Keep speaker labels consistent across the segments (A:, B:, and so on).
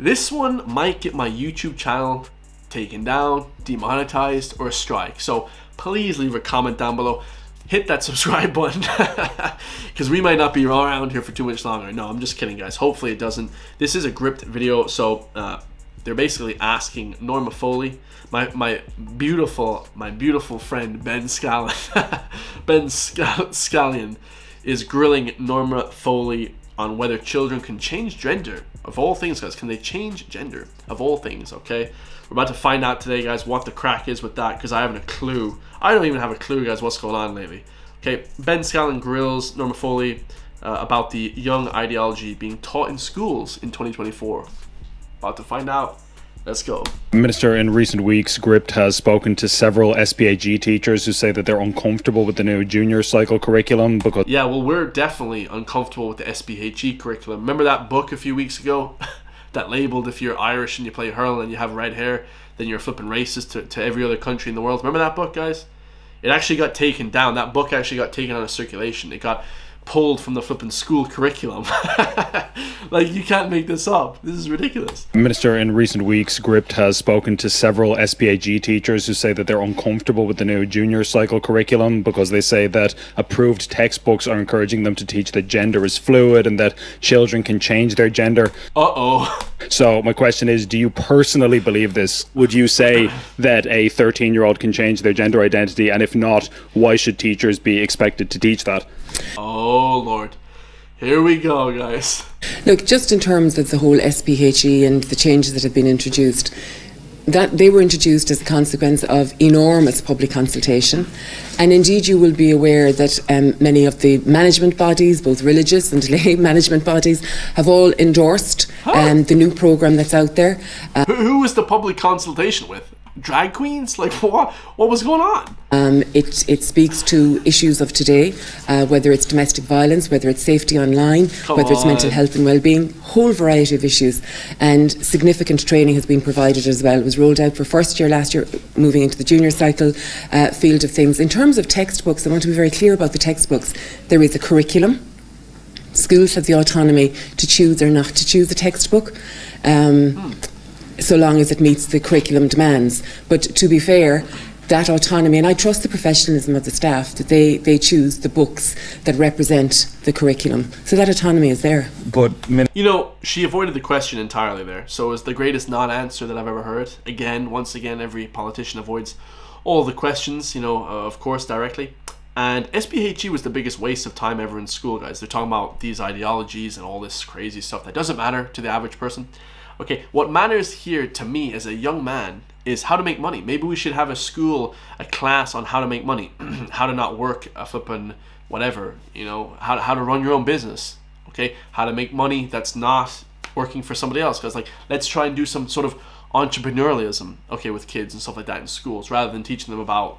A: This one might get my YouTube channel taken down, demonetized, or a strike. So please leave a comment down below. Hit that subscribe button because we might not be around here for too much longer. No, I'm just kidding, guys. Hopefully it doesn't. This is a GRIPT video, so they're basically asking Norma Foley, my beautiful friend Ben Scallion. Scallion is grilling Norma Foley on whether children can change gender. Of all things, guys, can they change gender? Of all things, okay? We're about to find out today, guys, what the crack is with that, because I haven't a clue. I don't even have a clue, guys, what's going on lately. Okay, Ben Scallion grills Norma Foley about the young ideology being taught in schools in 2024. About to find out. Let's go.
B: Minister, in recent weeks, GRIPT has spoken to several SPAG teachers who say that they're uncomfortable with the new junior cycle curriculum because...
A: Yeah, well, we're definitely uncomfortable with the SPHE curriculum. Remember that book a few weeks ago that labeled if you're Irish and you play hurl and you have red hair, then you're flipping racist to every other country in the world? Remember that book, guys? It actually got taken down. That book actually got taken out of circulation. It got pulled from the flipping school curriculum. Like, you can't make this up. This is ridiculous.
B: Minister, in recent weeks, GRIPT has spoken to several SPAG teachers who say that they're uncomfortable with the new junior cycle curriculum because they say that approved textbooks are encouraging them to teach that gender is fluid and that children can change their gender.
A: Uh-oh.
B: So my question is, do you personally believe this? Would you say that a 13-year-old can change their gender identity? And if not, why should teachers be expected to teach that?
A: Oh, Lord. Here we go, guys.
C: Look, just in terms of the whole SPHE and the changes that have been introduced, that they were introduced as a consequence of enormous public consultation. And indeed, you will be aware that many of the management bodies, both religious and lay management bodies, have all endorsed the new programme that's out there.
A: Who was the public consultation with? Drag queens? Like, what was going on?
C: It speaks to issues of today, whether it's domestic violence, whether it's safety online, whether it's mental health and well-being, whole variety of issues. And significant training has been provided as well. It was rolled out for first year last year, moving into the junior cycle field of things. In terms of textbooks, I want to be very clear about the textbooks. There is a curriculum. Schools have the autonomy to choose or not to choose a textbook. So long as it meets the curriculum demands. But to be fair, that autonomy, and I trust the professionalism of the staff, that they choose the books that represent the curriculum. So that autonomy is there.
B: But
A: you know, she avoided the question entirely there. So it's the greatest non-answer that I've ever heard. Once again, every politician avoids all the questions, you know, of course, directly. And SPHE was the biggest waste of time ever in school, guys. They're talking about these ideologies and all this crazy stuff that doesn't matter to the average person. Okay, what matters here to me as a young man is how to make money. Maybe we should have a class on how to make money, how to not work a flippin' whatever, you know, how to run your own business, okay, how to make money that's not working for somebody else. Because, like, let's try and do some sort of entrepreneurialism, okay, with kids and stuff like that in schools, rather than teaching them about,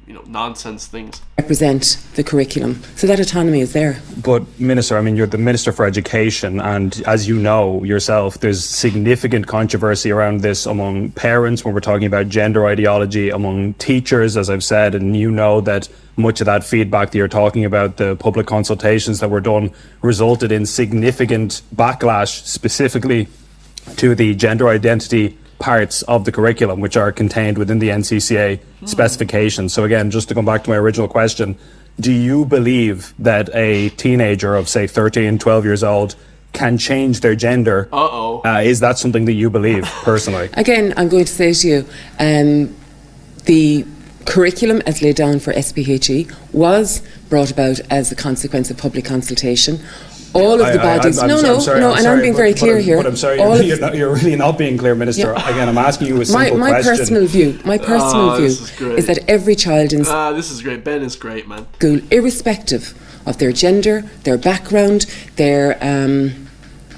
A: you know, nonsense things.
C: Represent the curriculum. So that autonomy is there.
B: But Minister, I mean, you're the Minister for Education, and as you know yourself, there's significant controversy around this among parents when we're talking about gender ideology, among teachers, as I've said, and you know that much of that feedback that you're talking about, the public consultations that were done, resulted in significant backlash specifically to the gender identity parts of the curriculum which are contained within the NCCA specifications. So again, just to come back to my original question, do you believe that a teenager of, say, 13, 12 years old can change their gender? Is that something that you believe personally?
C: Again, I'm going to say to you, the curriculum as laid down for SPHE was brought about as a consequence of public consultation. All of the bodies. I'm being very clear here.
B: But I'm sorry, you're really not being clear, Minister. Yeah. Again, I'm asking you a simple
C: my
B: question.
C: My personal view is that every child in
A: this is great. Ben is great, man.
C: School, irrespective of their gender, their background, their ideology.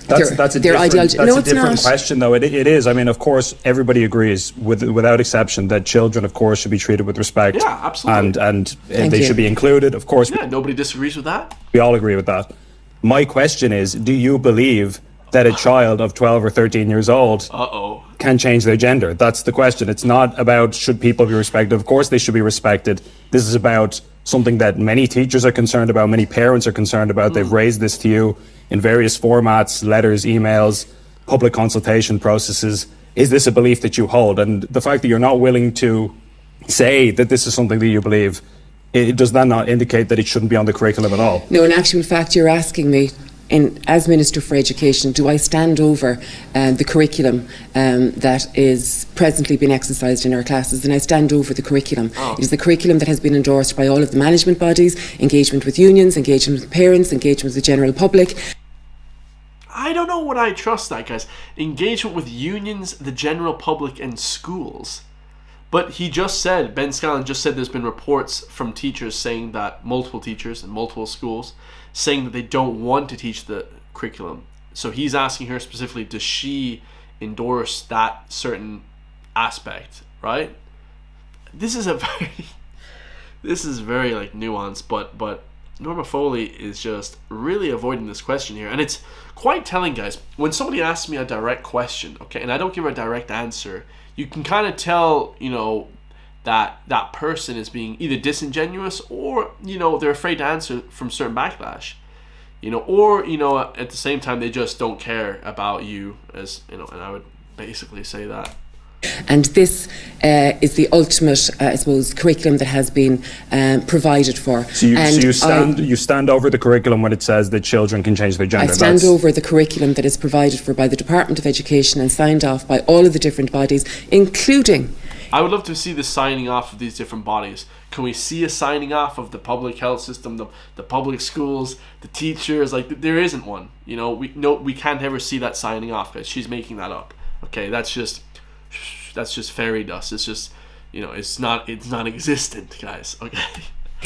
B: That's a different question, though. It is. I mean, of course, everybody agrees, without exception, that children, of course, should be treated with respect.
A: Yeah, absolutely.
B: And they should be included, of course.
A: Yeah, nobody disagrees with that.
B: We all agree with that. My question is, do you believe that a child of 12 or 13 years old can change their gender? That's the question. It's not about should people be respected. Of course they should be respected. This is about something that many teachers are concerned about, many parents are concerned about. They've raised this to you in various formats, letters, emails. public consultation processes. Is this a belief that you hold? And the fact that you're not willing to say that this is something that you believe, does that not indicate that it shouldn't be on the curriculum at all?
C: No, in actual fact, you're asking me, as Minister for Education, do I stand over the curriculum that is presently being exercised in our classes? And I stand over the curriculum. It is the curriculum that has been endorsed by all of the management bodies, engagement with unions, engagement with parents, engagement with the general public.
A: I don't know what I trust that, guys. Engagement with unions, the general public, and schools. But he just said, Ben Scallon just said there's been reports from teachers saying that, multiple teachers in multiple schools, saying that they don't want to teach the curriculum. So he's asking her specifically, does she endorse that certain aspect, right? This is very like nuanced, but Norma Foley is just really avoiding this question here. And it's quite telling, guys. When somebody asks me a direct question, okay, and I don't give her a direct answer, you can kind of tell, that that person is being either disingenuous or, they're afraid to answer from certain backlash. Or, at the same time, they just don't care about you, and I would basically say that.
C: And this is the ultimate, I suppose, curriculum that has been provided for.
B: So you stand over the curriculum when it says that children can change their gender?
C: I stand over the curriculum that is provided for by the Department of Education and signed off by all of the different bodies, including...
A: I would love to see the signing off of these different bodies. Can we see a signing off of the public health system, the public schools, the teachers? Like, there isn't one. We can't ever see that signing off, guys. She's making that up. Okay, that's just fairy dust. It's just, it's non-existent, guys. Okay.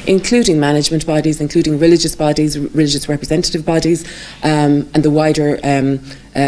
C: Including management bodies, including religious bodies, religious representative bodies, and the wider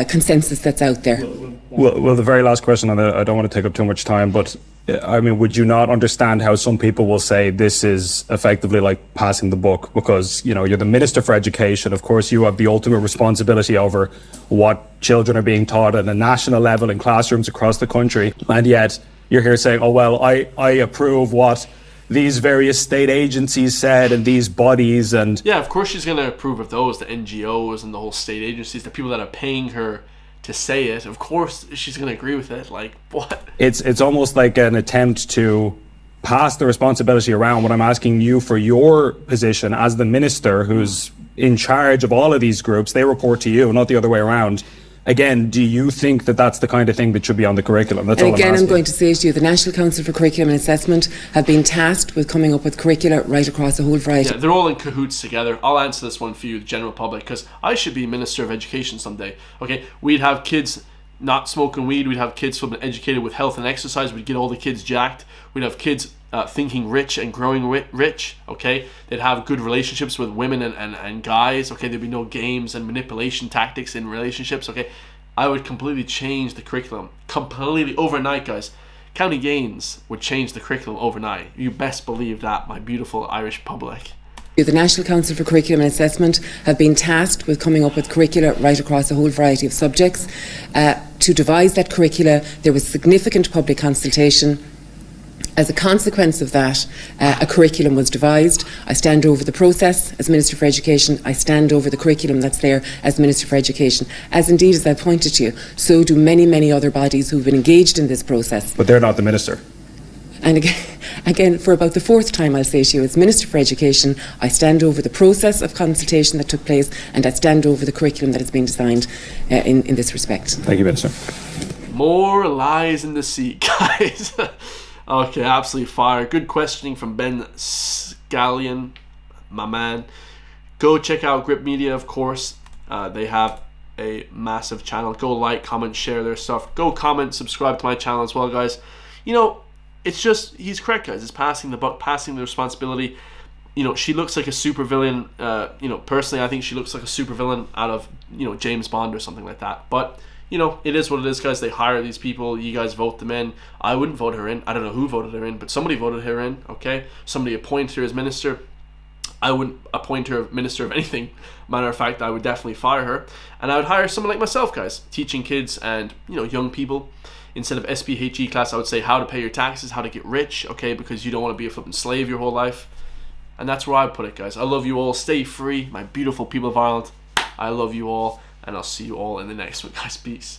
C: consensus that's out there.
B: Well, the very last question, and I don't want to take up too much time, but would you not understand how some people will say this is effectively like passing the buck? Because, you're the Minister for Education. Of course, you have the ultimate responsibility over what children are being taught at a national level in classrooms across the country. And yet you're here saying, oh, well, I approve what these various state agencies said and these bodies. And
A: yeah, of course she's going to approve of those, the NGOs and the whole state agencies, the people that are paying her to say it. Of course she's going to agree with it. Like, what? It's
B: almost like an attempt to pass the responsibility around. What I'm asking you for your position as the minister who's in charge of all of these groups, they report to you, not the other way around. Again, do you think that that's the kind of thing that should be on the curriculum? That's all I'm asking.
C: I'm going to say to you, the National Council for Curriculum and Assessment have been tasked with coming up with curricula right across a whole variety.
A: Yeah, they're all in cahoots together. I'll answer this one for you, the general public, because I should be Minister of Education someday. Okay, we'd have kids not smoking weed. We'd have kids from educated with health and exercise. We'd get all the kids jacked. We'd have kids thinking rich and growing rich. Okay, they'd have good relationships with women and guys. Okay, there'd be no games and manipulation tactics in relationships. Okay, I would completely change the curriculum, completely overnight, guys. County Gaines would change the curriculum overnight. You best believe that, my beautiful Irish public.
C: The National Council for Curriculum and Assessment have been tasked with coming up with curricula right across a whole variety of subjects. To devise that curricula, there was significant public consultation. As a consequence of that, a curriculum was devised. I stand over the process as Minister for Education. I stand over the curriculum that's there as Minister for Education. As indeed, as I pointed to you, so do many, many other bodies who've been engaged in this process.
B: But they're not the Minister.
C: And again, for about the fourth time, I'll say to you, as Minister for Education, I stand over the process of consultation that took place, and I stand over the curriculum that has been designed in this respect.
B: Thank you, Minister.
A: More lies in the sea, guys. Okay, absolutely fire. Good questioning from Ben Scallion, my man. Go check out GRIPT Media, of course. They have a massive channel. Go like, comment, share their stuff. Go comment, subscribe to my channel as well, guys. It's just, he's correct, guys. It's passing the buck, passing the responsibility. She looks like a supervillain. Personally, I think she looks like a supervillain out of, James Bond or something like that. But it is what it is, guys. They hire these people. You guys vote them in. I wouldn't vote her in. I don't know who voted her in, but somebody voted her in, okay? Somebody appointed her as minister. I wouldn't appoint her minister of anything. Matter of fact, I would definitely fire her. And I would hire someone like myself, guys, teaching kids and, young people. Instead of SPHE class, I would say how to pay your taxes, how to get rich, okay? Because you don't want to be a flipping slave your whole life. And that's where I put it, guys. I love you all. Stay free, my beautiful people of Ireland. I love you all. And I'll see you all in the next one, guys. Peace.